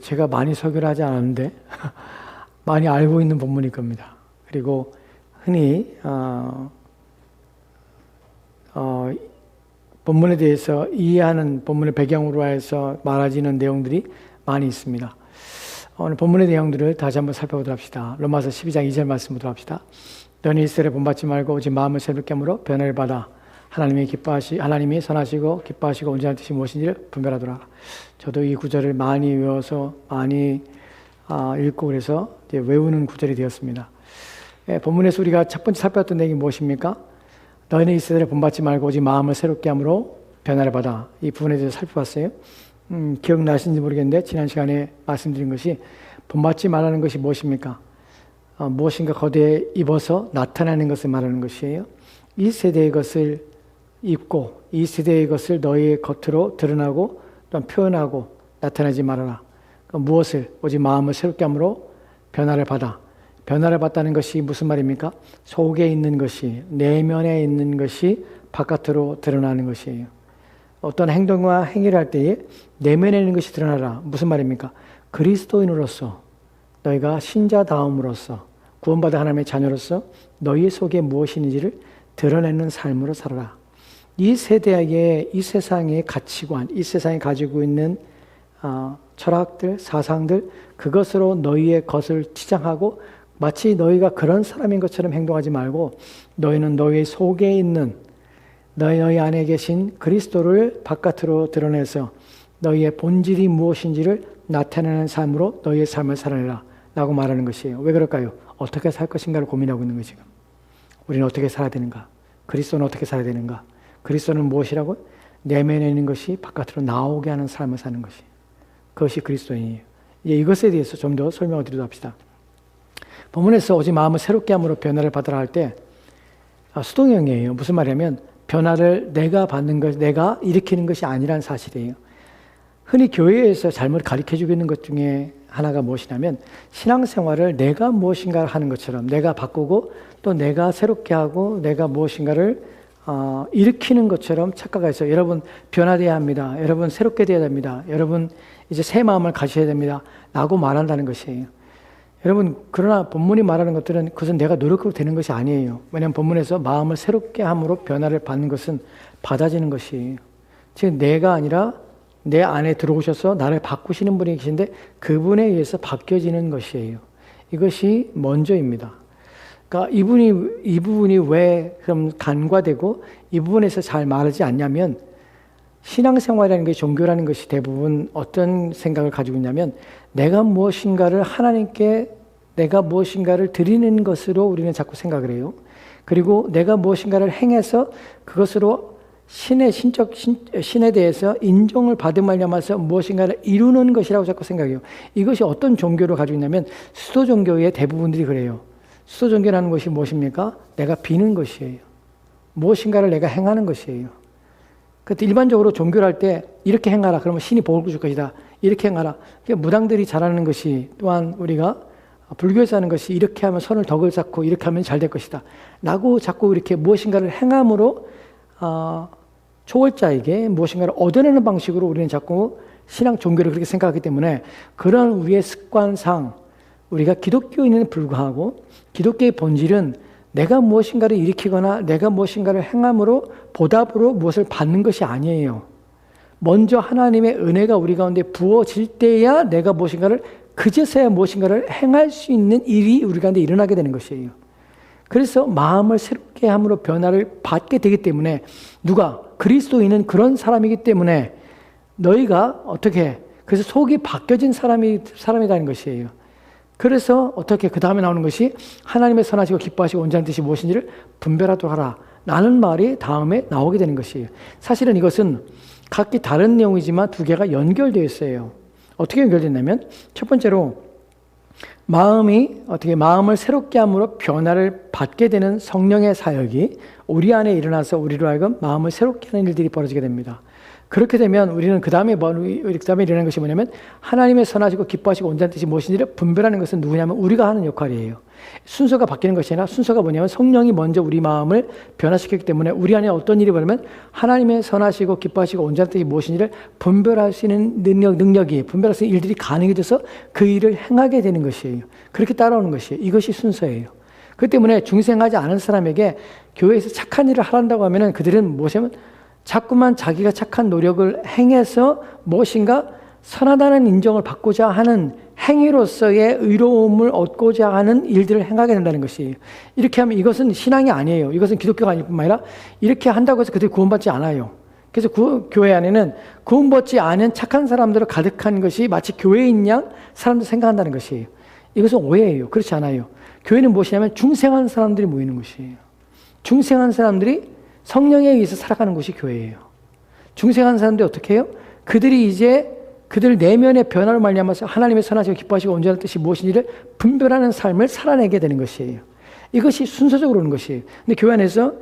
제가 많이 설교를 하지 않았는데 많이 알고 있는 본문일 겁니다. 그리고 흔히 본문에 대해서 이해하는 본문의 배경으로 해서 말해지는 내용들이 많이 있습니다. 오늘 본문의 내용들을 다시 한번 살펴보도록 합시다. 로마서 12장 2절 말씀부터 합시다. 너는 이스라엘에 본받지 말고 오직 마음을 새롭게 함으로 변화를 받아 하나님이 선하시고 기뻐하시고 온전한 뜻이 무엇인지를 분별하더라. 저도 이 구절을 많이 외워서 많이 읽고 그래서 이제 외우는 구절이 되었습니다. 본문에서 우리가 첫 번째 살펴봤던 내용이 무엇입니까? 너희는 이스라엘에 본받지 말고 오직 마음을 새롭게 함으로 변화를 받아. 이 부분에 대해서 살펴봤어요. 기억나시는지 모르겠는데 지난 시간에 말씀드린 것이 본받지 말라는 것이 무엇입니까? 무엇인가 거대에 입어서 나타나는 것을 말하는 것이에요. 이 세대의 것을 입고 이 세대의 것을 너희의 겉으로 드러나고 또한 표현하고 나타내지 말아라. 무엇을? 오직 마음을 새롭게 함으로 변화를 받아. 변화를 받다는 것이 무슨 말입니까? 속에 있는 것이, 내면에 있는 것이 바깥으로 드러나는 것이에요. 어떤 행동과 행위를 할 때에 내면에 있는 것이 드러나라. 무슨 말입니까? 그리스도인으로서 너희가 신자다움으로써 구원받은 하나님의 자녀로서 너희 속에 무엇이 있는지를 드러내는 삶으로 살아라. 이 세대에게 이 세상의 가치관, 이 세상이 가지고 있는 철학들, 사상들, 그것으로 너희의 것을 치장하고 마치 너희가 그런 사람인 것처럼 행동하지 말고 너희는 너희 속에 있는 너희 안에 계신 그리스도를 바깥으로 드러내서 너희의 본질이 무엇인지를 나타내는 삶으로 너희의 삶을 살아내라 라고 말하는 것이에요. 왜 그럴까요? 어떻게 살 것인가를 고민하고 있는 거예요. 지금 우리는 어떻게 살아야 되는가? 그리스도는 어떻게 살아야 되는가? 그리스도는 무엇이라고? 내면에 있는 것이 바깥으로 나오게 하는 삶을 사는 것이. 그것이 그리스도인이에요. 이제 이것에 대해서 좀 더 설명을 드리도록 합시다. 본문에서 오직 마음을 새롭게 함으로 변화를 받으라 할 때 수동형이에요. 무슨 말이냐면 변화를 내가 받는 것, 내가 일으키는 것이 아니라는 사실이에요. 흔히 교회에서 잘못 가르쳐주고 있는 것 중에 하나가 무엇이냐면 신앙생활을 내가 무엇인가를 하는 것처럼 내가 바꾸고 또 내가 새롭게 하고 내가 무엇인가를 일으키는 것처럼 착각해서 여러분 변화되어야 합니다. 여러분 새롭게 되어야 됩니다. 여러분 이제 새 마음을 가셔야 됩니다. 라고 말한다는 것이에요. 여러분 그러나 본문이 말하는 것들은 그것은 내가 노력으로 되는 것이 아니에요. 왜냐하면 본문에서 마음을 새롭게 함으로 변화를 받는 것은 받아지는 것이에요. 즉 내가 아니라 내 안에 들어오셔서 나를 바꾸시는 분이 계신데 그분에 의해서 바뀌어지는 것이에요. 이것이 먼저입니다. 그러니까 이 부분이 왜 그럼 간과되고 이 부분에서 잘 말하지 않냐면 신앙생활이라는 게 종교라는 것이 대부분 어떤 생각을 가지고 있냐면 내가 무엇인가를 하나님께 내가 무엇인가를 드리는 것으로 우리는 자꾸 생각을 해요. 그리고 내가 무엇인가를 행해서 그것으로 신에 대해서 인정을 받음하려면서 무엇인가를 이루는 것이라고 자꾸 생각해요. 이것이 어떤 종교를 가지고 있냐면 수도 종교의 대부분들이 그래요. 수도 종교라는 것이 무엇입니까? 내가 비는 것이에요. 무엇인가를 내가 행하는 것이에요. 그때 일반적으로 종교를 할 때 이렇게 행하라. 그러면 신이 복을 줄 것이다. 이렇게 행하라. 무당들이 잘하는 것이 또한 우리가 불교에서 하는 것이 이렇게 하면 손을 덕을 쌓고 이렇게 하면 잘 될 것이다. 라고 자꾸 이렇게 무엇인가를 행함으로 초월자에게 무엇인가를 얻어내는 방식으로 우리는 자꾸 신앙 종교를 그렇게 생각하기 때문에 그런 우리의 습관상 우리가 기독교인에는 불구하고 기독교의 본질은 내가 무엇인가를 일으키거나 내가 무엇인가를 행함으로 보답으로 무엇을 받는 것이 아니에요. 먼저 하나님의 은혜가 우리 가운데 부어질 때야 내가 무엇인가를 그제서야 무엇인가를 행할 수 있는 일이 우리 가운데 일어나게 되는 것이에요. 그래서 마음을 새롭게 함으로 변화를 받게 되기 때문에 누가? 그리스도인은 그런 사람이기 때문에 너희가 어떻게 그래서 속이 바뀌어진 사람이라는 것이에요. 그래서 어떻게 그 다음에 나오는 것이 하나님의 선하시고 기뻐하시고 온전한 뜻이 무엇인지를 분별하도록 하라 라는 말이 다음에 나오게 되는 것이에요. 사실은 이것은 각기 다른 내용이지만 두 개가 연결되어 있어요. 어떻게 연결됐냐면 첫 번째로 마음을 새롭게 함으로 변화를 받게 되는 성령의 사역이 우리 안에 일어나서 우리로 하여금 마음을 새롭게 하는 일들이 벌어지게 됩니다. 그렇게 되면 우리는 그 다음에 일어나는 것이 뭐냐면 하나님의 선하시고 기뻐하시고 온전한 뜻이 무엇인지를 분별하는 것은 누구냐면 우리가 하는 역할이에요. 순서가 바뀌는 것이 아니라 순서가 뭐냐면 성령이 먼저 우리 마음을 변화시켰기 때문에 우리 안에 어떤 일이 벌어지면 하나님의 선하시고 기뻐하시고 온전한 뜻이 무엇인지를 분별할 수 있는 능력이 분별할 수 있는 일들이 가능해져서 그 일을 행하게 되는 것이에요. 그렇게 따라오는 것이에요. 이것이 순서예요. 그 때문에 중생하지 않은 사람에게 교회에서 착한 일을 하란다고 하면 그들은 무엇이냐면 자꾸만 자기가 착한 노력을 행해서 무엇인가 선하다는 인정을 받고자 하는 행위로서의 의로움을 얻고자 하는 일들을 행하게 된다는 것이에요. 이렇게 하면 이것은 신앙이 아니에요. 이것은 기독교가 아닐 뿐만 아니라 이렇게 한다고 해서 그들이 구원받지 않아요. 그래서 교회 안에는 구원받지 않은 착한 사람들로 가득한 것이 마치 교회인 양 사람들 생각한다는 것이에요. 이것은 오해예요. 그렇지 않아요. 교회는 무엇이냐면 중생한 사람들이 모이는 곳이에요. 중생한 사람들이 성령에 의해서 살아가는 곳이 교회예요. 중생한 사람들이 어떻게 해요? 그들이 이제 그들 내면의 변화를 말미암아서 하나님의 선하시고 기뻐하시고 온전한 뜻이 무엇인지를 분별하는 삶을 살아내게 되는 것이에요. 이것이 순서적으로 오는 것이에요. 근데 교회 안에서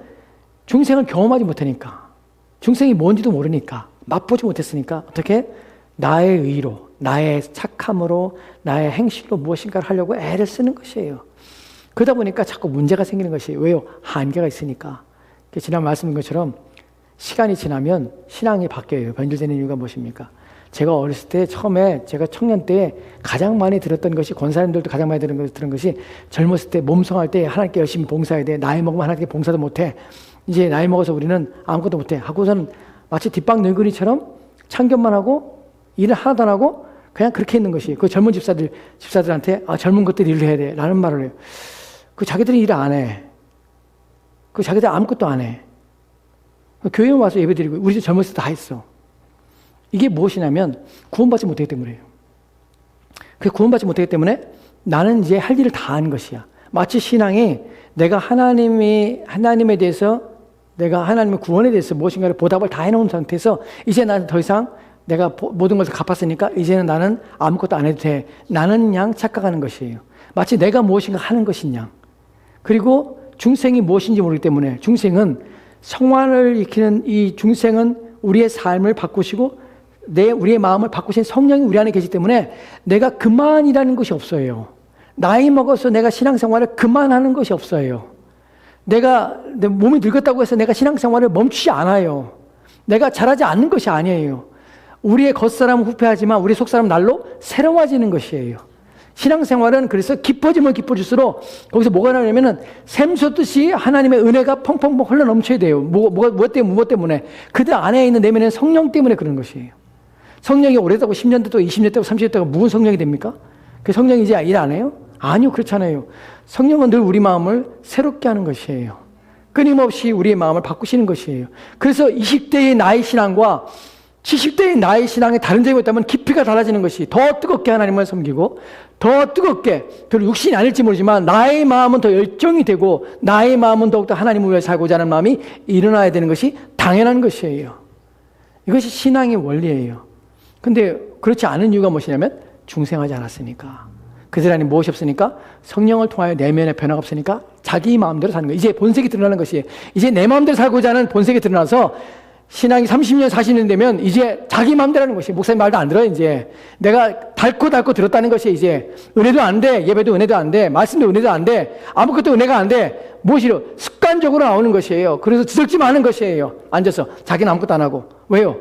중생을 경험하지 못하니까, 중생이 뭔지도 모르니까, 맛보지 못했으니까 어떻게? 나의 의로, 나의 착함으로, 나의 행실로 무엇인가를 하려고 애를 쓰는 것이에요. 그러다 보니까 자꾸 문제가 생기는 것이에요. 왜요? 한계가 있으니까. 지난 말씀인 것처럼 시간이 지나면 신앙이 바뀌어요. 변질되는 이유가 무엇입니까? 제가 어렸을 때 처음에 제가 청년 때 가장 많이 들었던 것이 권사님들도 가장 많이 들은 것이 젊었을 때 몸성할 때 하나님께 열심히 봉사해야 돼. 나이 먹으면 하나님께 봉사도 못해. 이제 나이 먹어서 우리는 아무것도 못해. 하고서는 마치 뒷방 늙은이처럼 참견만 하고 일을 하나도 안 하고 그냥 그렇게 있는 것이 그 젊은 집사들한테 젊은 것들이 일을 해야 돼 라는 말을 해요. 그 자기들이 일을 안 해. 그 자기들 아무것도 안 해. 교회에 와서 예배드리고 우리 집 젊었을 때 다 했어. 이게 무엇이냐면 구원받지 못하기 때문이에요. 그 구원받지 못하기 때문에 나는 이제 할 일을 다 하는 것이야. 마치 신앙이 내가 하나님에 대해서 내가 하나님의 구원에 대해서 무엇인가를 보답을 다 해놓은 상태에서 이제 나는 더 이상 내가 모든 것을 갚았으니까 이제는 나는 아무것도 안 해도 돼. 나는 양 착각하는 것이에요. 마치 내가 무엇인가 하는 것인 양. 그리고 중생이 무엇인지 모르기 때문에 중생은 성화를 익히는 이 중생은 우리의 삶을 바꾸시고 우리의 마음을 바꾸신 성령이 우리 안에 계시기 때문에 내가 그만이라는 것이 없어요. 나이 먹어서 내가 신앙생활을 그만하는 것이 없어요. 내 몸이 늙었다고 해서 내가 신앙생활을 멈추지 않아요. 내가 잘하지 않는 것이 아니에요. 우리의 겉사람은 후패하지만 우리 속사람은 날로 새로워지는 것이에요. 신앙생활은 그래서 깊어지면 깊어질수록 거기서 뭐가 나오냐면은 샘솟듯이 하나님의 은혜가 펑펑펑 흘러 넘쳐야 돼요. 무엇 때문에? 그들 안에 있는 내면의 성령 때문에 그런 것이에요. 성령이 오래되고 10년 되고 20년 되고 30년 되고 무슨 성령이 됩니까? 그 성령이 이제 일 안 해요? 아니요, 그렇잖아요. 성령은 늘 우리 마음을 새롭게 하는 것이에요. 끊임없이 우리의 마음을 바꾸시는 것이에요. 그래서 20대의 나의 신앙과 70대의 나의 신앙에 다른 점이 있다면 깊이가 달라지는 것이 더 뜨겁게 하나님을 섬기고 더 뜨겁게 별로 육신이 아닐지 모르지만 나의 마음은 더 열정이 되고 나의 마음은 더욱더 하나님을 위해 살고자 하는 마음이 일어나야 되는 것이 당연한 것이에요. 이것이 신앙의 원리예요. 근데 그렇지 않은 이유가 무엇이냐면 중생하지 않았으니까. 그들 안에 무엇이 없으니까 성령을 통하여 내면의 변화가 없으니까 자기 마음대로 사는 거예요. 이제 본색이 드러나는 것이에요. 이제 내 마음대로 살고자 하는 본색이 드러나서 신앙이 30년, 40년 되면 이제 자기 마음대로 하는 것이 목사님 말도 안 들어요. 이제 내가 닳고 들었다는 것이 이제 은혜도 안 돼. 예배도 은혜도 안 돼. 말씀도 은혜도 안 돼. 아무것도 은혜가 안 돼. 무엇이로? 습관적으로 나오는 것이에요. 그래서 지적지만 하는 것이에요. 앉아서 자기는 아무것도 안 하고. 왜요?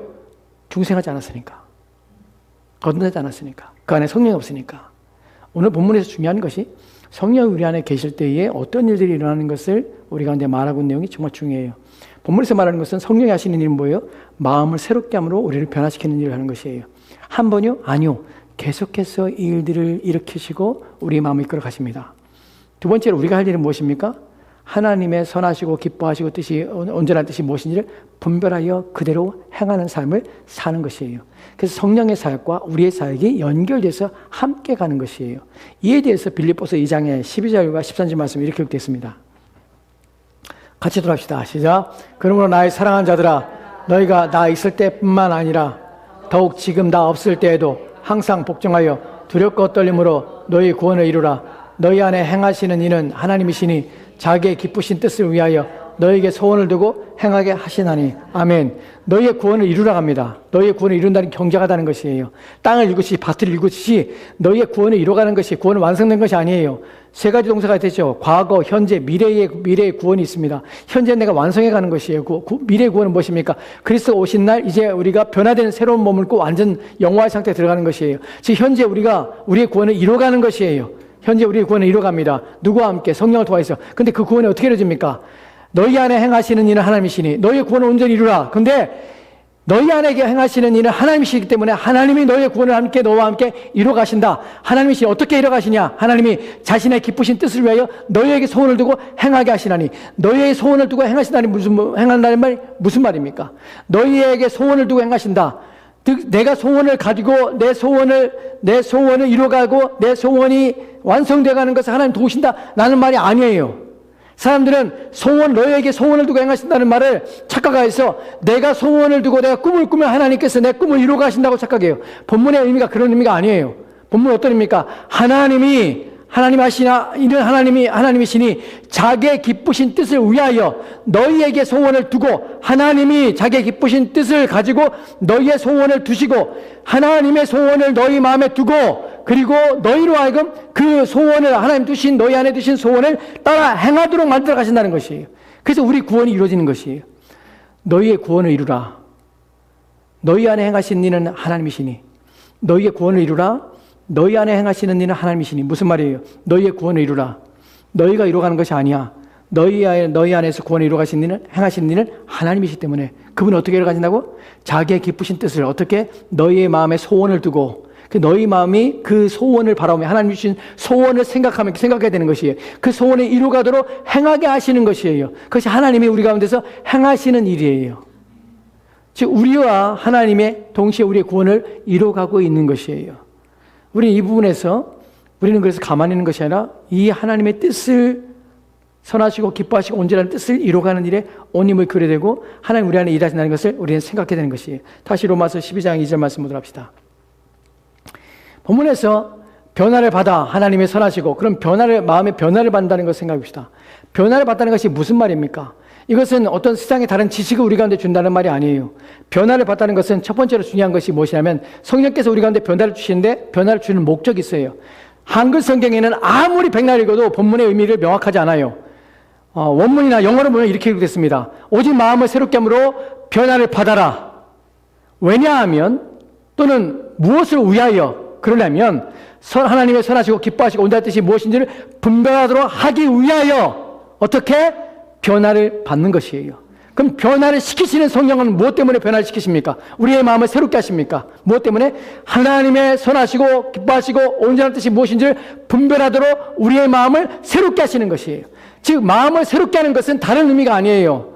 중생하지 않았으니까. 거듭나지 않았으니까. 그 안에 성령이 없으니까. 오늘 본문에서 중요한 것이 성령이 우리 안에 계실 때에 어떤 일들이 일어나는 것을 우리 가운데 말하고 있는 내용이 정말 중요해요. 본문에서 말하는 것은 성령이 하시는 일은 뭐예요? 마음을 새롭게 함으로 우리를 변화시키는 일을 하는 것이에요. 한 번요? 아니요. 계속해서 이 일들을 일으키시고 우리의 마음을 이끌어 가십니다. 두 번째로 우리가 할 일은 무엇입니까? 하나님의 선하시고 기뻐하시고 뜻이 온전한 뜻이 무엇인지를 분별하여 그대로 행하는 삶을 사는 것이에요. 그래서 성령의 사역과 우리의 사역이 연결돼서 함께 가는 것이에요. 이에 대해서 빌립보서 2장의 12절과 13절 말씀이 이렇게 기록되어 있습니다. 같이 돌아갑시다. 시작. 그러므로 나의 사랑하는 자들아, 너희가 나 있을 때뿐만 아니라 더욱 지금 나 없을 때에도 항상 복종하여 두렵고 떨림으로 너희 구원을 이루라. 너희 안에 행하시는 이는 하나님이시니 자기의 기쁘신 뜻을 위하여 너에게 소원을 두고 행하게 하시나니. 아멘. 너희의 구원을 이루라 합니다. 너희의 구원을 이룬다는 경작하다는 것이에요. 땅을 일구시 밭을 일구시 너희의 구원을 이루어가는 것이, 구원은 완성된 것이 아니에요. 세 가지 동사가 되죠. 과거, 현재, 미래의 구원이 있습니다. 현재 내가 완성해 가는 것이에요. 미래의 구원은 무엇입니까? 그리스도 오신 날 이제 우리가 변화된 새로운 몸을 입고 완전 영화의 상태에 들어가는 것이에요. 즉 현재 우리의 구원을 이루어가는 것이에요. 현재 우리의 구원을 이루어갑니다. 누구와 함께? 성령을 통해서. 근데 그 구원이 어떻게 이루어집니까? 너희 안에 행하시는 이는 하나님이시니 너희의 구원을 온전히 이루라. 근데 너희 안에 행하시는 이는 하나님이시기 때문에 하나님이 너희의 구원을 함께 너와 함께 이루어가신다. 하나님이시 어떻게 이루어가시냐? 하나님이 자신의 기쁘신 뜻을 위하여 너희에게 소원을 두고 행하게 하시나니. 너희의 소원을 두고 행하신다니 행한다는 말이 무슨 말입니까? 너희에게 소원을 두고 행하신다. 내가 소원을 가지고 내 소원을 이루어가고 내 소원이 완성되어 가는 것을 하나님 도우신다 라는 말이 아니에요. 사람들은 너희에게 소원을 두고 행하신다는 말을 착각해서 내가 소원을 두고 내가 꿈을 꾸면 하나님께서 내 꿈을 이루어 가신다고 착각해요. 본문의 의미가 그런 의미가 아니에요. 본문은 어떤 의미입니까? 하나님이시니 자기의 기쁘신 뜻을 위하여 너희에게 소원을 두고, 하나님이 자기의 기쁘신 뜻을 가지고 너희의 소원을 두시고 하나님의 소원을 너희 마음에 두고, 그리고 너희로 하여금 그 소원을, 하나님 두신 너희 안에 두신 소원을 따라 행하도록 만들어 가신다는 것이에요. 그래서 우리 구원이 이루어지는 것이에요. 너희의 구원을 이루라. 너희 안에 행하신 이는 하나님이시니. 너희의 구원을 이루라. 너희 안에 행하시는 이는 하나님이시니. 무슨 말이에요? 너희의 구원을 이루라. 너희가 이루어가는 것이 아니야. 너희 안에서 구원을 이루어가신 이는, 행하시는 이는 하나님이시기 때문에. 그분은 어떻게 이루어가신다고? 자기의 기쁘신 뜻을 어떻게? 너희의 마음에 소원을 두고, 너희 마음이 그 소원을 바라보며 하나님 주신 소원을 생각해야 되는 것이에요. 그 소원을 이루어가도록 행하게 하시는 것이에요. 그것이 하나님이 우리 가운데서 행하시는 일이에요. 즉 우리와 하나님의 동시에 우리의 구원을 이루어가고 있는 것이에요. 우리는 이 부분에서 우리는 그래서 가만히 있는 것이 아니라 이 하나님의 뜻을, 선하시고 기뻐하시고 온전한 뜻을 이루어가는 일에 온 힘을 기울여야 되고 하나님 우리 안에 일하신다는 것을 우리는 생각해야 되는 것이에요. 다시 로마서 12장 2절 말씀 보도록 합시다. 본문에서 변화를 받아 하나님의 선하시고, 그럼 마음의 변화를 받는다는 것을 생각해 봅시다. 변화를 받다는 것이 무슨 말입니까? 이것은 어떤 세상의 다른 지식을 우리 가운데 준다는 말이 아니에요. 변화를 받다는 것은 첫 번째로 중요한 것이 무엇이냐면 성령께서 우리 가운데 변화를 주시는데 변화를 주는 목적이 있어요. 한글 성경에는 아무리 백날 읽어도 본문의 의미를 명확하지 않아요. 원문이나 영어로 보면 이렇게 읽겠습니다. 오직 마음을 새롭게 함으로 변화를 받아라. 왜냐하면, 또는 무엇을 위하여 그러려면 하나님의 선하시고 기뻐하시고 온다는 뜻이 무엇인지를 분별하도록 하기 위하여 어떻게? 변화를 받는 것이에요. 그럼 변화를 시키시는 성령은 무엇 때문에 변화를 시키십니까? 우리의 마음을 새롭게 하십니까? 무엇 때문에? 하나님의 선하시고 기뻐하시고 온전한 뜻이 무엇인지를 분별하도록 우리의 마음을 새롭게 하시는 것이에요. 즉 마음을 새롭게 하는 것은 다른 의미가 아니에요.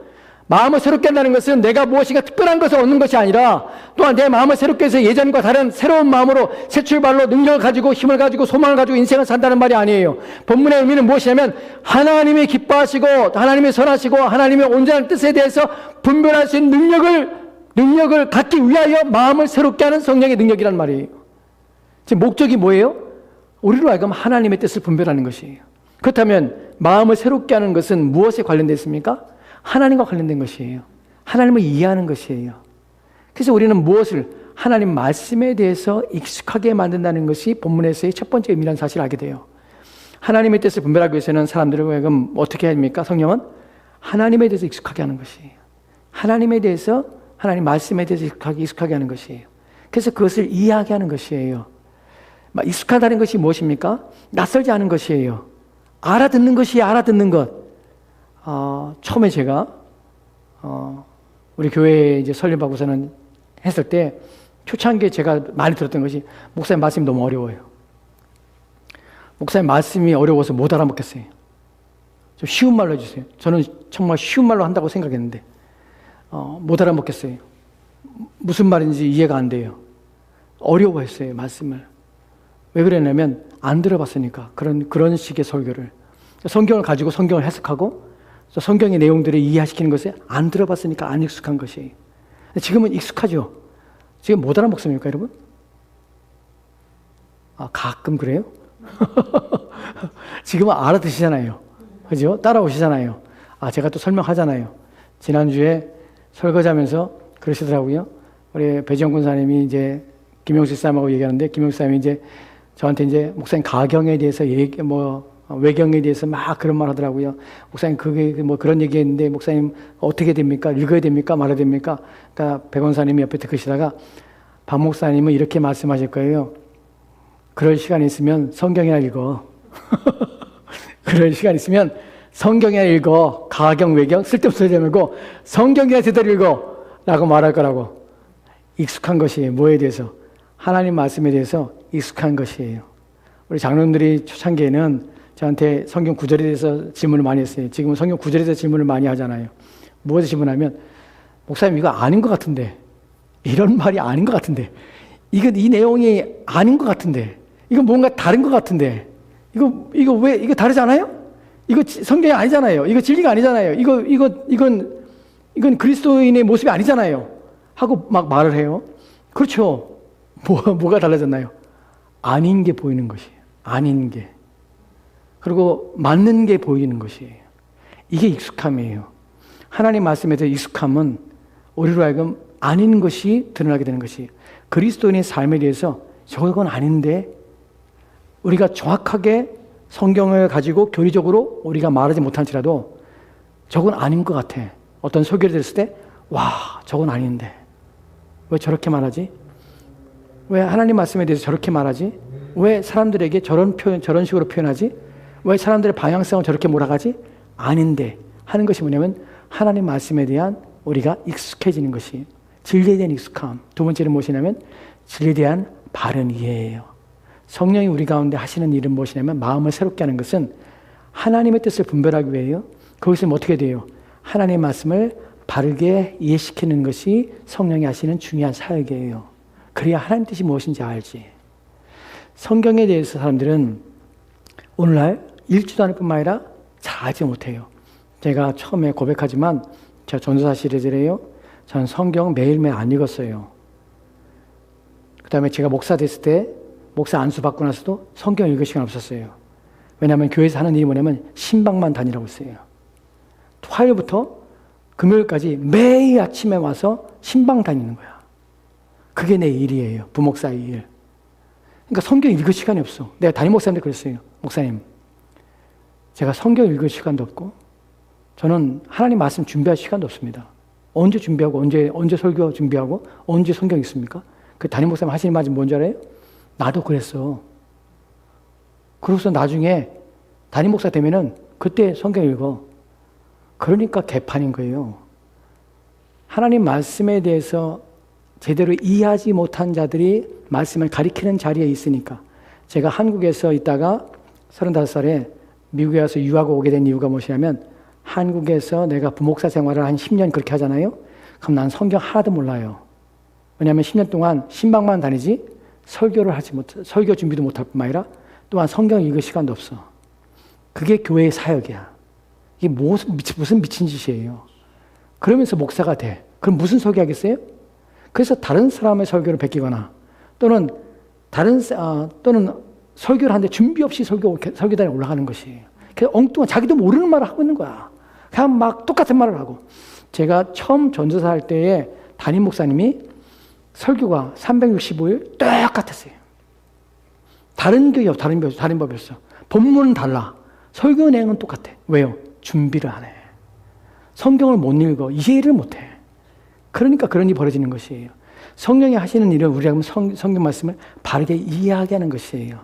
마음을 새롭게 한다는 것은 내가 무엇인가 특별한 것을 얻는 것이 아니라, 또한 내 마음을 새롭게 해서 예전과 다른 새로운 마음으로 새 출발로 능력을 가지고 힘을 가지고 소망을 가지고 인생을 산다는 말이 아니에요. 본문의 의미는 무엇이냐면 하나님이 기뻐하시고 하나님이 선하시고 하나님의 온전한 뜻에 대해서 분별할 수 있는 능력을 갖기 위하여 마음을 새롭게 하는 성령의 능력이란 말이에요. 지금 목적이 뭐예요? 우리로 하여금 하나님의 뜻을 분별하는 것이에요. 그렇다면 마음을 새롭게 하는 것은 무엇에 관련되어 있습니까? 하나님과 관련된 것이에요. 하나님을 이해하는 것이에요. 그래서 우리는 무엇을? 하나님 말씀에 대해서 익숙하게 만든다는 것이 본문에서의 첫 번째 의미라는 사실을 알게 돼요. 하나님의 뜻을 분별하기 위해서는 사람들을 하여금 어떻게 해야 됩니까? 성령은 하나님에 대해서 익숙하게 하는 것이에요. 하나님에 대해서, 하나님 말씀에 대해서 익숙하게 하는 것이에요. 그래서 그것을 이해하게 하는 것이에요. 익숙하다는 것이 무엇입니까? 낯설지 않은 것이에요. 알아듣는 것이 알아듣는 것. 처음에 제가 우리 교회에 이제 설립하고서는 했을 때 초창기에 제가 많이 들었던 것이, 목사님 말씀이 너무 어려워요. 목사님 말씀이 어려워서 못 알아먹겠어요. 좀 쉬운 말로 해주세요. 저는 정말 쉬운 말로 한다고 생각했는데 못 알아먹겠어요. 무슨 말인지 이해가 안 돼요. 어려워했어요, 말씀을. 왜 그랬냐면 안 들어봤으니까. 그런 식의 설교를, 성경을 가지고 성경을 해석하고 성경의 내용들을 이해시키는 것에 안 들어봤으니까 안 익숙한 것이에요. 지금은 익숙하죠. 지금 못 알아먹습니까, 여러분? 가끔 그래요? 지금은 알아듣시잖아요. 그죠? 따라오시잖아요. 제가 또 설명하잖아요. 지난주에 설거지하면서 그러시더라고요. 우리 배지영 군사님이 이제 김용수 사람하고 얘기하는데, 김용수 사람이 이제 저한테 이제 목사님 가경에 대해서 외경에 대해서 막 그런 말 하더라고요. 목사님 그게 뭐 그런 얘기 했는데 목사님 어떻게 됩니까? 읽어야 됩니까? 말아야 됩니까? 그러니까 배 권사님이 옆에 듣으시다가 박 목사님은 이렇게 말씀하실 거예요. 그럴 시간이 있으면 성경이나 읽어. 그럴 시간 있으면 성경이나 읽어. 가경, 외경 쓸데없는 소리 말고 성경이나 제대로 읽어. 라고 말할 거라고. 익숙한 것이에요. 뭐에 대해서? 하나님 말씀에 대해서 익숙한 것이에요. 우리 장로님들이 초창기에는 저한테 성경 구절에 대해서 질문을 많이 했어요. 지금은 성경 구절에 대해서 질문을 많이 하잖아요. 무엇을 질문하면, 목사님 이거 아닌 것 같은데, 이런 말이 아닌 것 같은데, 이 내용이 아닌 것 같은데, 이거 뭔가 다른 것 같은데, 이거 다르지 않아요? 이거 성경이 아니잖아요. 이거 진리가 아니잖아요. 이건 그리스도인의 모습이 아니잖아요. 하고 막 말을 해요. 그렇죠. 뭐가 달라졌나요? 아닌 게 보이는 것이에요. 아닌 게. 그리고 맞는 게 보이는 것이에요. 이게 익숙함이에요. 하나님 말씀에 대해 익숙함은 우리로 하여금 아닌 것이 드러나게 되는 것이에요. 그리스도인의 삶에 대해서 저건 아닌데, 우리가 정확하게 성경을 가지고 교리적으로 우리가 말하지 못할지라도 저건 아닌 것 같아. 어떤 소개를 들었을 때, 와, 저건 아닌데. 왜 저렇게 말하지? 왜 하나님 말씀에 대해서 저렇게 말하지? 왜 사람들에게 저런 식으로 표현하지? 왜 사람들의 방향성을 저렇게 몰아가지? 아닌데 하는 것이 뭐냐면 하나님 말씀에 대한 우리가 익숙해지는 것이, 진리에 대한 익숙함. 두 번째는 무엇이냐면 진리에 대한 바른 이해예요. 성령이 우리 가운데 하시는 일은 무엇이냐면, 마음을 새롭게 하는 것은 하나님의 뜻을 분별하기 위해요. 거기서 어떻게 돼요? 하나님의 말씀을 바르게 이해시키는 것이 성령이 하시는 중요한 사역이에요. 그래야 하나님 뜻이 무엇인지 알지. 성경에 대해서 사람들은 오늘날 읽지도 않을 뿐만 아니라 잘 알지 못해요. 제가 처음에 고백하지만 제가 전도사실에요. 저는 성경 매일매일 안 읽었어요. 그 다음에 제가 목사 됐을 때 목사 안수 받고 나서도 성경 읽을 시간 없었어요. 왜냐하면 교회에서 하는 일이 뭐냐면 신방만 다니라고 했어요. 화요일부터 금요일까지 매일 아침에 와서 신방 다니는 거야. 그게 내 일이에요. 부목사의 일. 그러니까 성경 읽을 시간이 없어. 내가 담임 목사님한테 그랬어요. 목사님, 제가 성경 읽을 시간도 없고 저는 하나님 말씀 준비할 시간도 없습니다. 언제 준비하고 언제 설교 준비하고 언제 성경 읽습니까? 그 담임 목사님 하시는 말이 뭔지 알아요? 나도 그랬어. 그러고서 나중에 담임 목사 되면은 그때 성경 읽어. 그러니까 개판인 거예요. 하나님 말씀에 대해서 제대로 이해하지 못한 자들이 말씀을 가리키는 자리에 있으니까. 제가 한국에서 있다가 35살에 미국에 와서 유학을 오게 된 이유가 무엇이냐면, 한국에서 내가 부목사 생활을 한 10년 그렇게 하잖아요. 그럼 난 성경 하나도 몰라요. 왜냐하면 10년 동안 신방만 다니지 설교 준비도 못할 뿐만 아니라 또한 성경 읽을 시간도 없어. 그게 교회의 사역이야. 이게 무슨 미친 짓이에요. 그러면서 목사가 돼. 그럼 무슨 설교하겠어요? 그래서 다른 사람의 설교를 베끼거나 또는 설교를 하는데 준비 없이 설교단에 올라가는 것이에요. 그래서 엉뚱한 자기도 모르는 말을 하고 있는 거야. 그냥 막 똑같은 말을 하고. 제가 처음 전도사 할 때에 담임 목사님이 설교가 365일 똑같았어요. 다른 법이었어. 본문은 달라. 설교 내용은 똑같아. 왜요? 준비를 안 해. 성경을 못 읽어. 이해를 못 해. 그러니까 그런 일이 벌어지는 것이에요. 성령이 하시는 일은 우리가 성경 말씀을 바르게 이해하게 하는 것이에요.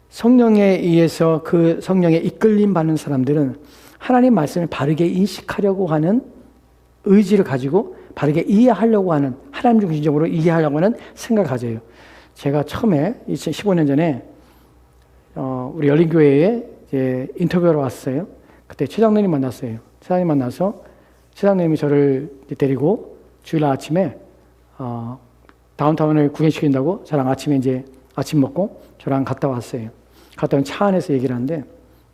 성령에 의해서 그 성령에 이끌림 받는 사람들은 하나님 말씀을 바르게 인식하려고 하는 의지를 가지고 바르게 이해하려고 하는, 하나님 중심적으로 이해하려고 하는 생각을 가져요. 제가 처음에 2015년 전에 우리 열린교회에 이제 인터뷰하러 왔어요. 그때 최장로님 만났어요. 최장로님 만나서 최장로님이 저를 데리고 주일날 아침에 다운타운을 구경시킨다고 저랑 아침에 이제 아침 먹고 저랑 갔다 왔어요. 갔다 온 차 안에서 얘기를 하는데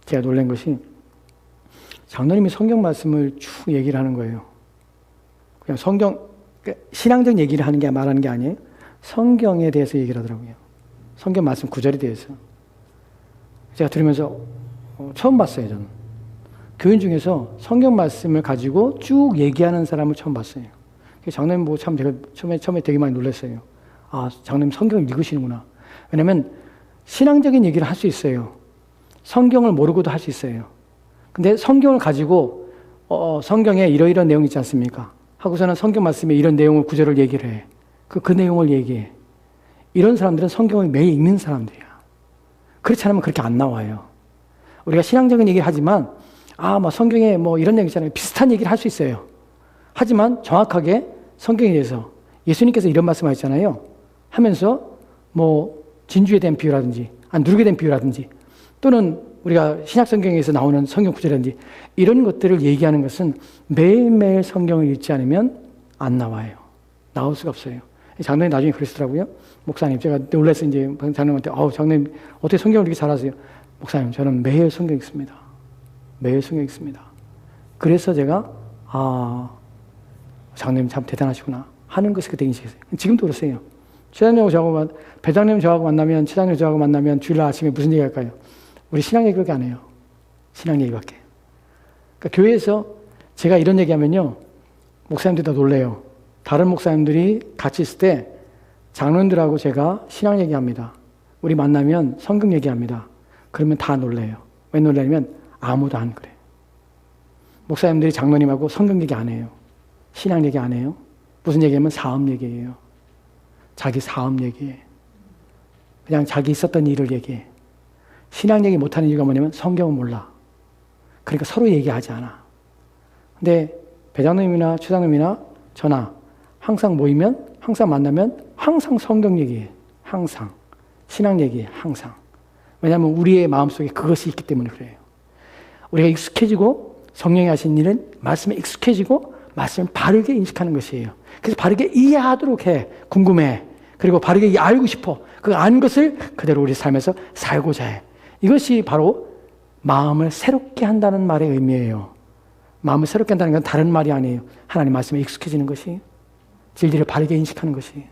제가 놀란 것이, 장로님이 성경 말씀을 쭉 얘기를 하는 거예요. 그냥 신앙적 얘기를 하는 게 말하는 게 아니에요. 성경에 대해서 얘기를 하더라고요. 성경 말씀 구절에 대해서. 제가 들으면서 처음 봤어요, 저는. 교인 중에서 성경 말씀을 가지고 쭉 얘기하는 사람을 처음 봤어요. 장로님 보고 참 제가 처음에 되게 많이 놀랐어요. 아, 장로님 성경을 읽으시는구나. 왜냐면 신앙적인 얘기를 할 수 있어요. 성경을 모르고도 할 수 있어요. 근데 성경을 가지고 성경에 이러이러한 내용이 있지 않습니까? 하고서는 성경 말씀에 이런 내용을 구절을 얘기를 해. 그 내용을 얘기해. 이런 사람들은 성경을 매일 읽는 사람들이야. 그렇지 않으면 그렇게 안 나와요. 우리가 신앙적인 얘기를 하지만 뭐 성경에 뭐 이런 내용 있잖아요. 비슷한 얘기를 할 수 있어요. 하지만 정확하게 성경에 대해서 예수님께서 이런 말씀 하셨잖아요. 하면서 뭐 진주에 대한 비유라든지 누룩에 대한 비유라든지 또는 우리가 신약 성경에서 나오는 성경 구절이라든지 이런 것들을 얘기하는 것은 매일매일 성경을 읽지 않으면 안 나와요. 나올 수가 없어요. 장로님 나중에 그러시더라고요. 목사님, 제가 놀라서 이제 장로님한테 장로님 어떻게 성경을 이렇게 잘하세요? 목사님, 저는 매일 성경 읽습니다. 매일 성경 읽습니다. 그래서 제가 장로님 참 대단하시구나 하는 것을 그때 인식했어요. 지금도 그러세요. 배장님 저하고 만나면, 최장님 저하고 만나면 주일날 아침에 무슨 얘기 할까요? 우리 신앙 얘기밖에 안 해요. 신앙 얘기밖에. 그러니까 교회에서 제가 이런 얘기하면요, 목사님들도 놀래요. 다른 목사님들이 같이 있을 때 장로님들하고 제가 신앙 얘기합니다. 우리 만나면 성경 얘기합니다. 그러면 다 놀래요. 왜 놀라냐면 아무도 안 그래요. 목사님들이 장로님하고 성경 얘기 안 해요. 신앙 얘기 안 해요. 무슨 얘기하면 사업 얘기예요. 자기 사업 얘기해. 그냥 자기 있었던 일을 얘기해. 신앙 얘기 못하는 이유가 뭐냐면 성경은 몰라. 그러니까 서로 얘기하지 않아. 근데 배장님이나 추장님이나 저나 항상 모이면, 항상 만나면 항상 성경 얘기해. 항상. 신앙 얘기해. 항상. 왜냐하면 우리의 마음속에 그것이 있기 때문에 그래요. 우리가 익숙해지고 성령이 하신 일은 말씀에 익숙해지고 말씀을 바르게 인식하는 것이에요. 그래서 바르게 이해하도록 해. 궁금해. 그리고 바르게 알고 싶어. 그 아는 것을 그대로 우리 삶에서 살고자 해. 이것이 바로 마음을 새롭게 한다는 말의 의미예요. 마음을 새롭게 한다는 건 다른 말이 아니에요. 하나님 말씀에 익숙해지는 것이, 진리를 바르게 인식하는 것이.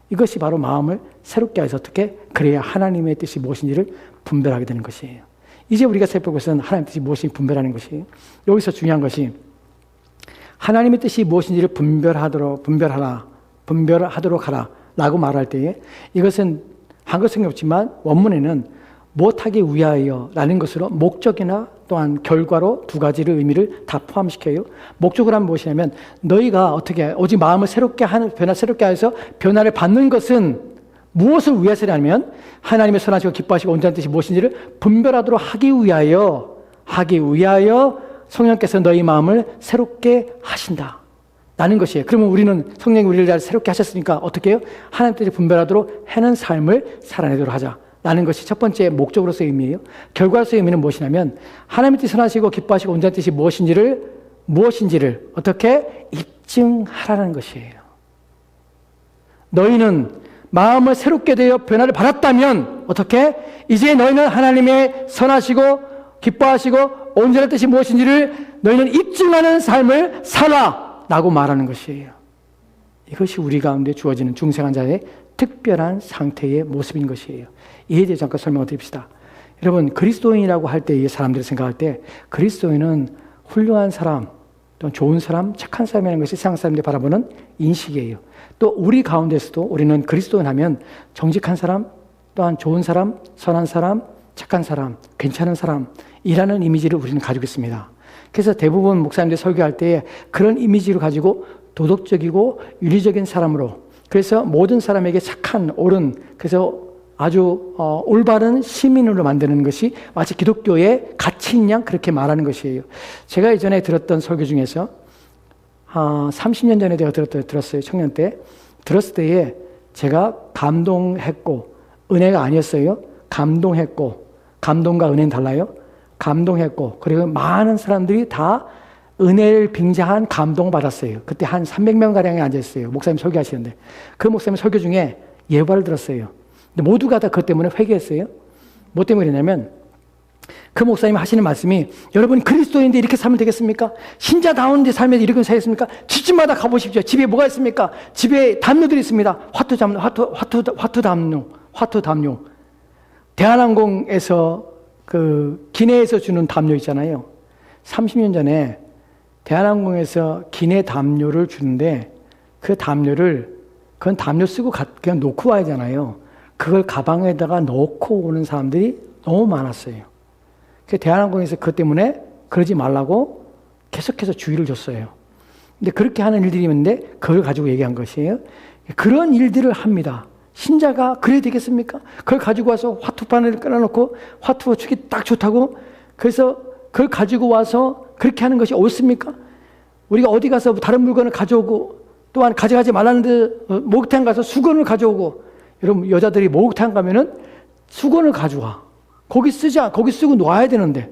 이것이 바로 마음을 새롭게 해서 어떻게 그래야 하나님의 뜻이 무엇인지를 분별하게 되는 것이에요. 이제 우리가 살펴볼 것은 하나님의 뜻이 무엇인지 분별하는 것이에요. 여기서 중요한 것이 하나님의 뜻이 무엇인지를 분별하도록 하라 라고 말할 때에 이것은 한글 성경이 없지만 원문에는 못하기 위하여 라는 것으로 목적이나 또한 결과로 두 가지를 의미를 다 포함시켜요. 목적으로 하면 무엇이냐면 너희가 어떻게 오직 마음을 새롭게 하는 새롭게 해서 변화를 받는 것은 무엇을 위해서냐면 하나님의 선하시고 기뻐하시고 온전한 뜻이 무엇인지를 분별하도록 하기 위하여 성령께서 너희 마음을 새롭게 하신다 라는 것이에요. 그러면 우리는 성령이 우리를 새롭게 하셨으니까 어떻게 해요? 하나님 뜻을 분별하도록 하는 삶을 살아내도록 하자 라는 것이 첫 번째 목적으로서의 의미예요. 결과로서의 의미는 무엇이냐면 하나님의 뜻이 선하시고 기뻐하시고 온전한 뜻이 무엇인지를 어떻게 입증하라는 것이에요. 너희는 마음을 새롭게 되어 변화를 받았다면 어떻게? 이제 너희는 하나님의 선하시고 기뻐하시고 온전한 뜻이 무엇인지를 너희는 입증하는 삶을 살아 라고 말하는 것이에요. 이것이 우리 가운데 주어지는 중생한 자의 특별한 상태의 모습인 것이에요. 이에 대해 잠깐 설명을 드립시다. 여러분, 그리스도인이라고 할 때 이 사람들이 생각할 때 그리스도인은 훌륭한 사람, 또 좋은 사람, 착한 사람이라는 것이 세상 사람들이 바라보는 인식이에요. 또 우리 가운데서도 우리는 그리스도인 하면 정직한 사람, 또한 좋은 사람, 선한 사람, 착한 사람, 괜찮은 사람이라는 이미지를 우리는 가지고 있습니다. 그래서 대부분 목사님들이 설교할 때 그런 이미지를 가지고 도덕적이고 윤리적인 사람으로, 그래서 모든 사람에게 착한, 옳은, 그래서 아주 올바른 시민으로 만드는 것이 마치 기독교의 가치인 양 그렇게 말하는 것이에요. 제가 예전에 들었던 설교 중에서 30년 전에 제가 들었어요. 청년 때. 들었을 때에 제가 감동했고, 은혜가 아니었어요. 감동했고, 감동과 은혜는 달라요. 감동했고, 그리고 많은 사람들이 다 은혜를 빙자한 감동을 받았어요. 그때 한 300명가량이 앉아있어요. 목사님 설교하시는데. 그 목사님 설교 중에 예화를 들었어요. 근데 모두가 다 그것 때문에 회개했어요. 뭐 때문에 그러냐면 그 목사님이 하시는 말씀이 여러분 그리스도인데 이렇게 살면 되겠습니까? 신자다운 데 살면 이렇게 살겠습니까? 집집마다 가보십시오. 집에 뭐가 있습니까? 집에 담요들이 있습니다. 화투 담요. 대한항공에서 그 기내에서 주는 담요 있잖아요. 30년 전에 대한항공에서 기내 담요를 주는데 그 담요를 그건 담요 쓰고 그냥 놓고 와야 하잖아요. 그걸 가방에다가 넣고 오는 사람들이 너무 많았어요. 그래서 대한항공에서 그것 때문에 그러지 말라고 계속해서 주의를 줬어요. 근데 그렇게 하는 일들이 있는데 그걸 가지고 얘기한 것이에요. 그런 일들을 합니다. 신자가 그래야 되겠습니까? 그걸 가지고 와서 화투판을 끊어놓고 화투 축이 딱 좋다고 그래서 그걸 가지고 와서 그렇게 하는 것이 옳습니까? 우리가 어디 가서 다른 물건을 가져오고 또한 가져가지 말라는데 목욕탕 가서 수건을 가져오고 여러분 여자들이 목욕탕 가면은 수건을 가져와. 거기 쓰고 놔야 되는데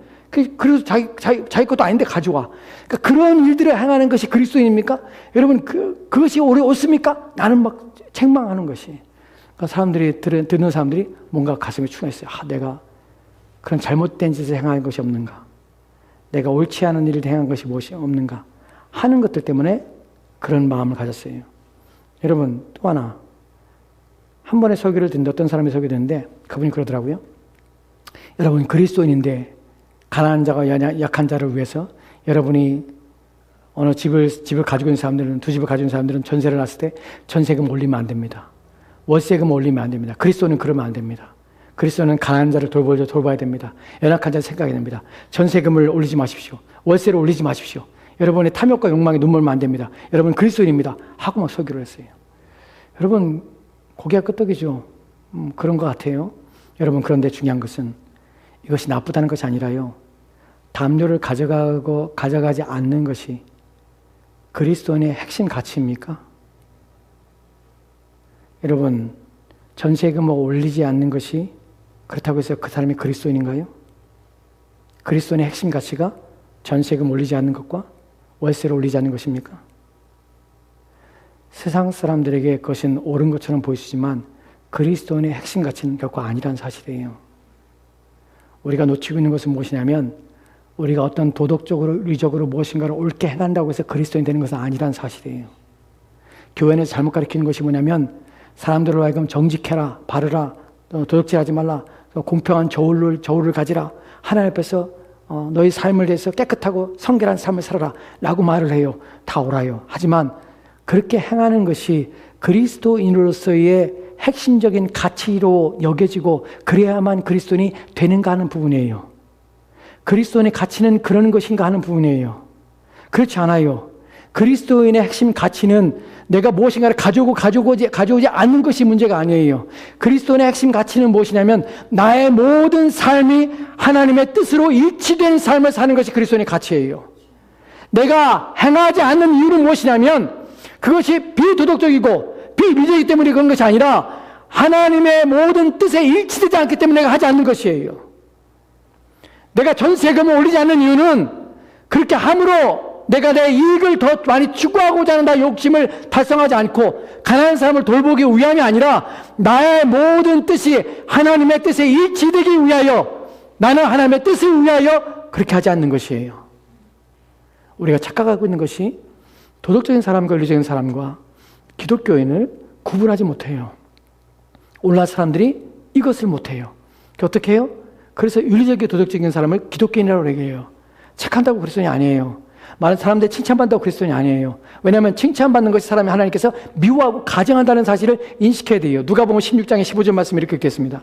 그래서 자기 것도 아닌데 가져와. 그러니까 그런 일들을 행하는 것이 그리스도인입니까? 여러분 그것이 옳습니까? 나는 막 책망하는 것이. 그러니까 사람들이 듣는 사람들이 뭔가 가슴에 충했어요. 내가 그런 잘못된 짓을 행한 것이 없는가? 내가 옳지 않은 일을 행한 것이 무엇이 없는가? 하는 것들 때문에 그런 마음을 가졌어요. 여러분 또 하나 한 번의 설교를 듣는데 어떤 사람이 설교했는데 그분이 그러더라고요. 여러분 그리스도인인데 가난한 자가 약한 자를 위해서 여러분이 어느 집을 가지고 있는 사람들은 두 집을 가지고 있는 사람들은 전세를 놨을 때 전세금 올리면 안 됩니다. 월세금 올리면 안 됩니다. 그리스도는 그러면 안 됩니다. 그리스도는 가난한 자를 돌봐야 됩니다. 연약한 자를 생각해야 됩니다. 전세금을 올리지 마십시오. 월세를 올리지 마십시오. 여러분의 탐욕과 욕망에 눈멀면 안 됩니다. 여러분 그리스도인입니다. 하고 막 설교를 했어요. 여러분 고개가 끄덕이죠. 그런 것 같아요. 여러분 그런데 중요한 것은 이것이 나쁘다는 것이 아니라요. 담요를 가져가지 않는 것이 그리스도인의 핵심 가치입니까? 여러분 전세금을 올리지 않는 것이 그렇다고 해서 그 사람이 그리스도인인가요? 그리스도인의 핵심 가치가 전세금 올리지 않는 것과 월세를 올리지 않는 것입니까? 세상 사람들에게 그것은 옳은 것처럼 보이시지만 그리스도인의 핵심 가치는 결코 아니라는 사실이에요. 우리가 놓치고 있는 것은 무엇이냐면 우리가 어떤 도덕적으로 의적으로 무엇인가를 옳게 해간다고 해서 그리스도인 되는 것은 아니라는 사실이에요. 교회는 잘못 가르치는 것이 뭐냐면 사람들을 하여금 정직해라, 바르라, 도덕질하지 말라, 공평한 저울을 가지라, 하나님 앞에서 너희 삶을 위해서 깨끗하고 성결한 삶을 살아라 라고 말을 해요. 다 옳아요. 하지만 그렇게 행하는 것이 그리스도인으로서의 핵심적인 가치로 여겨지고 그래야만 그리스도인이 되는가 하는 부분이에요. 그리스도인의 가치는 그런 것인가 하는 부분이에요. 그렇지 않아요. 그리스도인의 핵심 가치는 내가 무엇인가를 가져오지 않는 것이 문제가 아니에요. 그리스도인의 핵심 가치는 무엇이냐면 나의 모든 삶이 하나님의 뜻으로 일치된 삶을 사는 것이 그리스도인의 가치예요. 내가 행하지 않는 이유는 무엇이냐면 그것이 비도덕적이고 비미적이기 때문에 그런 것이 아니라 하나님의 모든 뜻에 일치되지 않기 때문에 내가 하지 않는 것이에요. 내가 전세금을 올리지 않는 이유는 그렇게 함으로 내가 내 이익을 더 많이 추구하고자 하는 나의 욕심을 달성하지 않고 가난한 사람을 돌보기 위함이 아니라 나의 모든 뜻이 하나님의 뜻에 일치되기 위하여 나는 하나님의 뜻을 위하여 그렇게 하지 않는 것이에요. 우리가 착각하고 있는 것이 도덕적인 사람과 윤리적인 사람과 기독교인을 구분하지 못해요. 오늘날 사람들이 이것을 못해요. 어떻게 해요? 그래서 윤리적이고 도덕적인 사람을 기독교인이라고 얘기해요. 착한다고 그리스도인이 아니에요. 많은 사람들이 칭찬받는다고 그리스도인이 아니에요. 왜냐하면 칭찬받는 것이 사람이 하나님께서 미워하고 가증한다는 사실을 인식해야 돼요. 누가복음 16장의 15절 말씀 이렇게 읽겠습니다.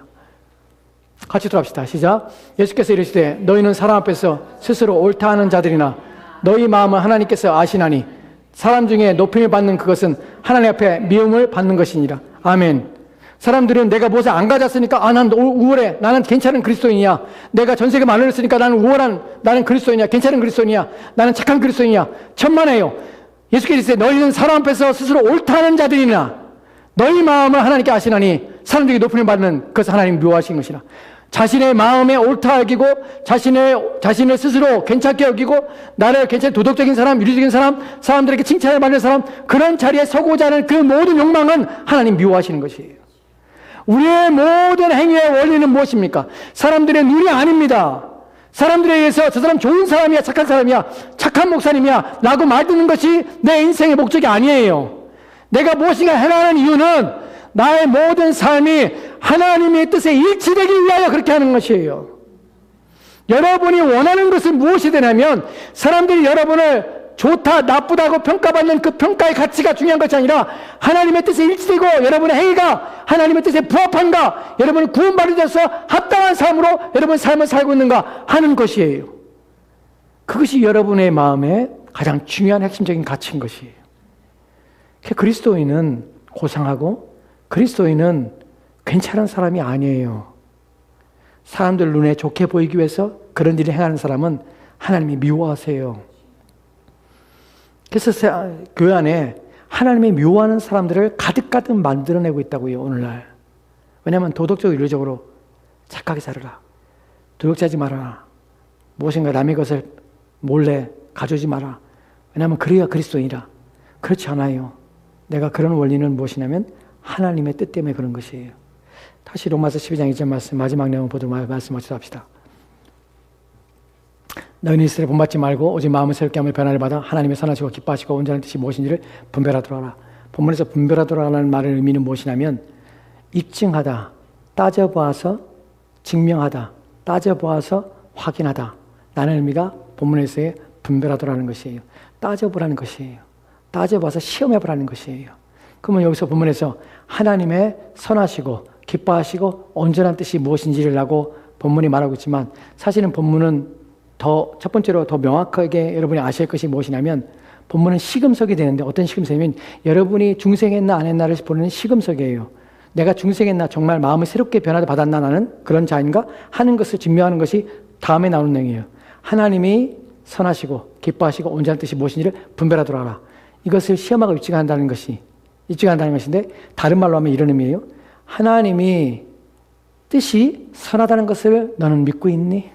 같이 들어갑시다. 시작. 예수께서 이르시되 너희는 사람 앞에서 스스로 옳다 하는 자들이나 너희 마음은 하나님께서 아시나니 사람 중에 높임을 받는 그것은 하나님 앞에 미움을 받는 것이니라. 아멘. 사람들은 내가 무엇을 안 가졌으니까 난 우월해. 나는 괜찮은 그리스도인이야. 내가 전세금 안 올렸으니까 나는 그리스도인이야. 괜찮은 그리스도인이야. 나는 착한 그리스도인이야. 천만에요. 예수께서 이르시되 너희는 사람 앞에서 스스로 옳다 하는 자들이나 너희 마음을 하나님께 아시나니 사람 중에 높임을 받는 그것을 하나님 미워하신 것이라. 자신의 마음에 옳다 여기고 자신을 스스로 괜찮게 여기고 나를 괜찮은 도덕적인 사람, 윤리적인 사람, 사람들에게 칭찬을 받는 사람 그런 자리에 서고자 하는 그 모든 욕망은 하나님 미워하시는 것이에요. 우리의 모든 행위의 원리는 무엇입니까? 사람들의 눈이 아닙니다. 사람들에 의해서 저 사람 좋은 사람이야, 착한 사람이야, 착한 목사님이야 라고 말듣는 것이 내 인생의 목적이 아니에요. 내가 무엇인가 해나가는 이유는 나의 모든 삶이 하나님의 뜻에 일치되기 위하여 그렇게 하는 것이에요. 여러분이 원하는 것은 무엇이 되냐면 사람들이 여러분을 좋다, 나쁘다고 평가받는 그 평가의 가치가 중요한 것이 아니라 하나님의 뜻에 일치되고 여러분의 행위가 하나님의 뜻에 부합한가, 여러분은 구원받으셔서 합당한 삶으로 여러분의 삶을 살고 있는가 하는 것이에요. 그것이 여러분의 마음에 가장 중요한 핵심적인 가치인 것이에요. 그리스도인은 고상하고 그리스도인은 괜찮은 사람이 아니에요. 사람들 눈에 좋게 보이기 위해서 그런 일을 행하는 사람은 하나님이 미워하세요. 그래서 교회 안에 하나님이 미워하는 사람들을 가득가득 만들어내고 있다고요, 오늘날. 왜냐하면 도덕적으로 윤리적으로 착하게 살아라, 도둑질하지 마라, 무엇인가 남의 것을 몰래 가져오지 마라. 왜냐하면 그래야 그리스도인이라. 그렇지 않아요. 내가 그런 원리는 무엇이냐면 하나님의 뜻 때문에 그런 것이에요. 다시 로마서 12장 2절 말씀, 마지막 내용 보도록 말씀하시다 합시다. 너희는 이스라엘 본받지 말고 오직 마음을 새롭게 함을 변화를 받아 하나님의 선하시고 기뻐하시고 온전한 뜻이 무엇인지를 분별하도록 하라. 본문에서 분별하도록 하라는 말의 의미는 무엇이냐면 입증하다, 따져보아서 증명하다, 따져보아서 확인하다 라는 의미가 본문에서의 분별하도록 것이에요. 따져보라는 것이에요. 따져봐서 시험해보라는 것이에요. 그러면 여기서 본문에서 하나님의 선하시고 기뻐하시고 온전한 뜻이 무엇인지를 라고 본문이 말하고 있지만 사실은 본문은 첫 번째로 더 명확하게 여러분이 아실 것이 무엇이냐면 본문은 시금석이 되는데 어떤 시금석이면 여러분이 중생했나 안 했나를 보는 시금석이에요. 내가 중생했나 정말 마음을 새롭게 변화를 받았나 나는 그런 자인가 하는 것을 증명하는 것이 다음에 나오는 내용이에요. 하나님이 선하시고 기뻐하시고 온전한 뜻이 무엇인지를 분별하도록 하라. 이것을 시험하고 입증한다는 것인데 다른 말로 하면 이런 의미예요. 하나님이 뜻이 선하다는 것을 너는 믿고 있니?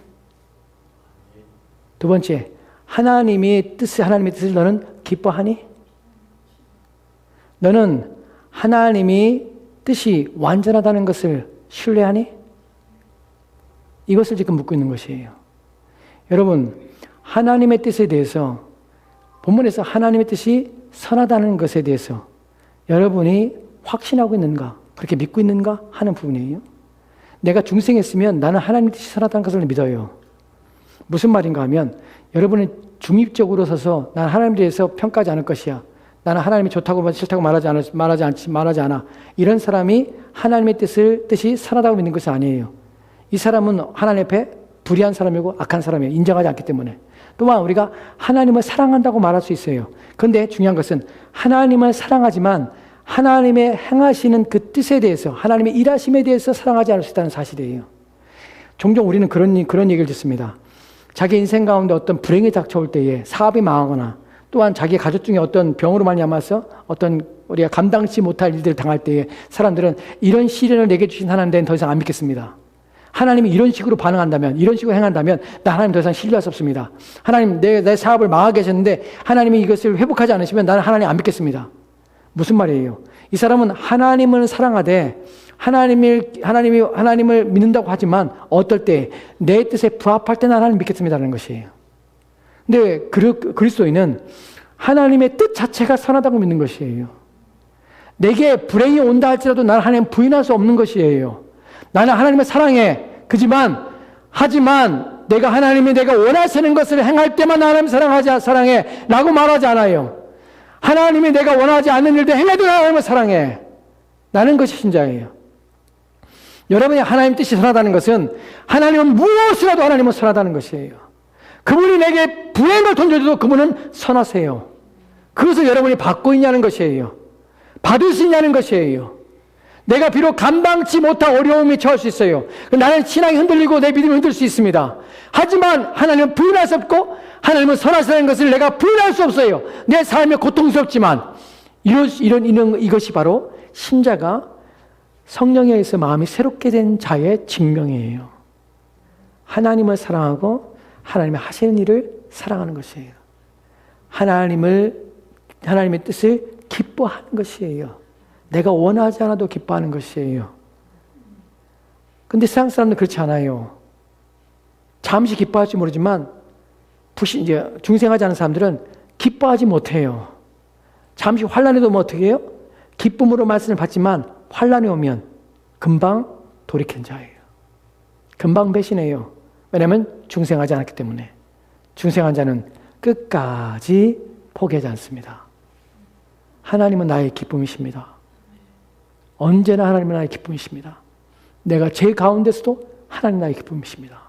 두 번째, 하나님의 뜻을 너는 기뻐하니? 너는 하나님이 뜻이 완전하다는 것을 신뢰하니? 이것을 지금 묻고 있는 것이에요. 여러분, 하나님의 뜻에 대해서 본문에서 하나님의 뜻이 선하다는 것에 대해서 여러분이 확신하고 있는가? 그렇게 믿고 있는가? 하는 부분이에요. 내가 중생했으면 나는 하나님의 뜻이 선하다는 것을 믿어요. 무슨 말인가 하면 여러분은 중립적으로 서서 난 하나님에 대해서 평가하지 않을 것이야. 나는 하나님이 좋다고 싫다고 말하지 않아. 이런 사람이 하나님의 뜻이 선하다고 믿는 것이 아니에요. 이 사람은 하나님 앞에 불의한 사람이고 악한 사람이에요. 인정하지 않기 때문에. 또한 우리가 하나님을 사랑한다고 말할 수 있어요. 그런데 중요한 것은 하나님을 사랑하지만 하나님의 행하시는 그 뜻에 대해서 하나님의 일하심에 대해서 사랑하지 않을 수 있다는 사실이에요. 종종 우리는 그런 얘기를 듣습니다. 자기 인생 가운데 어떤 불행이 닥쳐올 때에 사업이 망하거나 또한 자기 가족 중에 어떤 병으로 말미암아서 어떤 우리가 감당치 못할 일들을 당할 때에 사람들은 이런 시련을 내게 주신 하나님은 더 이상 안 믿겠습니다. 하나님이 이런 식으로 반응한다면, 이런 식으로 행한다면 나 하나님 더 이상 신뢰할 수 없습니다. 하나님 내 사업을 망하게 하셨는데 하나님이 이것을 회복하지 않으시면 나는 하나님 안 믿겠습니다. 무슨 말이에요? 이 사람은 하나님을 사랑하되 하나님을 믿는다고 하지만 어떨 때 내 뜻에 부합할 때는 하나님 믿겠습니다라는 것이에요. 근데 그리스도인은 하나님의 뜻 자체가 선하다고 믿는 것이에요. 내게 불행이 온다 할지라도 나는 하나님 부인할 수 없는 것이에요. 나는 하나님을 사랑해. 하지만 내가 원하시는 것을 행할 때만 하나님 사랑해 라고 말하지 않아요. 하나님이 내가 원하지 않는 일도 행해도 하나님을 사랑해. 라는 것이 신자예요. 여러분이 하나님 뜻이 선하다는 것은 하나님은 무엇이라도 하나님은 선하다는 것이에요. 그분이 내게 불행을 던져줘도 그분은 선하세요. 그것을 여러분이 받고 있냐는 것이에요. 받을 수 있냐는 것이에요. 내가 비록 감당치 못한 어려움이 처할 수 있어요. 나는 신앙이 흔들리고 내 믿음이 흔들 수 있습니다. 하지만 하나님은 부인할 수 없고 하나님은 선하시다는 것을 내가 부인할 수 없어요. 내 삶이 고통스럽지만 이것이 바로 신자가 성령에 의해서 마음이 새롭게 된 자의 증명이에요. 하나님을 사랑하고 하나님의 하시는 일을 사랑하는 것이에요. 하나님의 뜻을 기뻐하는 것이에요. 내가 원하지 않아도 기뻐하는 것이에요. 근데 세상 사람들은 그렇지 않아요. 잠시 기뻐할지 모르지만 중생하지 않은 사람들은 기뻐하지 못해요. 잠시 환난에도 어떻게 해요? 기쁨으로 말씀을 받지만 환난이 오면 금방 돌이킨 자예요. 금방 배신해요. 왜냐하면 중생하지 않았기 때문에. 중생한 자는 끝까지 포기하지 않습니다. 하나님은 나의 기쁨이십니다. 언제나 하나님은 나의 기쁨이십니다. 내가 제 가운데서도 하나님 나의 기쁨이십니다.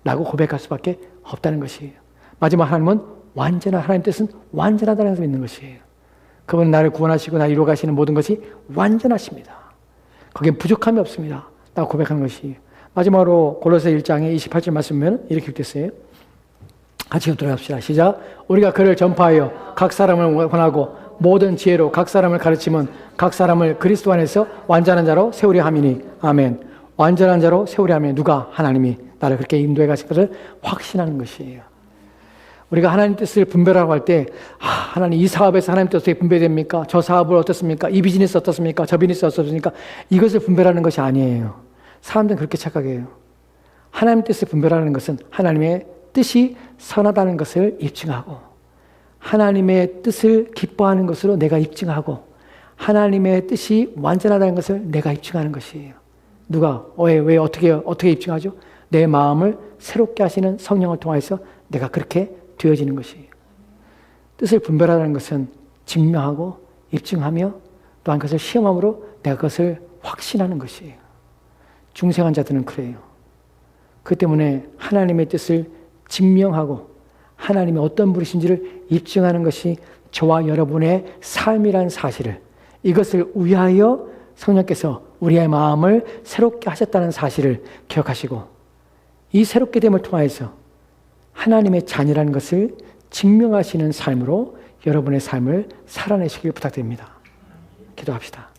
라고 고백할 수밖에 없다는 것이에요. 마지막 하나님은 하나님 뜻은 완전하다는 것을 믿는 것이에요. 그분은 나를 구원하시고 나를 이루어 가시는 모든 것이 완전하십니다. 거기에 부족함이 없습니다. 라고 고백하는 것이에요. 마지막으로 골로새 1장의 28절 말씀 보면 이렇게 됐어요. 같이 들어갑시다. 시작. 우리가 그를 전파하여 각 사람을 권하고 모든 지혜로 각 사람을 가르치면 각 사람을 그리스도 안에서 완전한 자로 세우려 함이니. 아멘. 완전한 자로 세우려 하면 누가? 하나님이 나를 그렇게 인도해 가실 것을 확신하는 것이에요. 우리가 하나님 뜻을 분별하고 할 때 하나님 이 사업에서 하나님 뜻 어떻게 분별됩니까? 저 사업을 어떻습니까? 이 비즈니스 어떻습니까? 저 비즈니스 어떻습니까? 이것을 분별하는 것이 아니에요. 사람들은 그렇게 착각해요. 하나님 뜻을 분별하는 것은 하나님의 뜻이 선하다는 것을 입증하고 하나님의 뜻을 기뻐하는 것으로 내가 입증하고 하나님의 뜻이 완전하다는 것을 내가 입증하는 것이에요. 누가? 왜 어떻게 입증하죠? 내 마음을 새롭게 하시는 성령을 통해서 내가 그렇게 되어지는 것이에요. 뜻을 분별하는 것은 증명하고 입증하며 또한 그것을 시험함으로 내가 그것을 확신하는 것이에요. 중생한 자들은 그래요. 그 때문에 하나님의 뜻을 증명하고 하나님이 어떤 분이신지를 입증하는 것이 저와 여러분의 삶이라는 사실을, 이것을 위하여 성령께서 우리의 마음을 새롭게 하셨다는 사실을 기억하시고 이 새롭게 됨을 통해서 하나님의 자녀라는 것을 증명하시는 삶으로 여러분의 삶을 살아내시길 부탁드립니다. 기도합시다.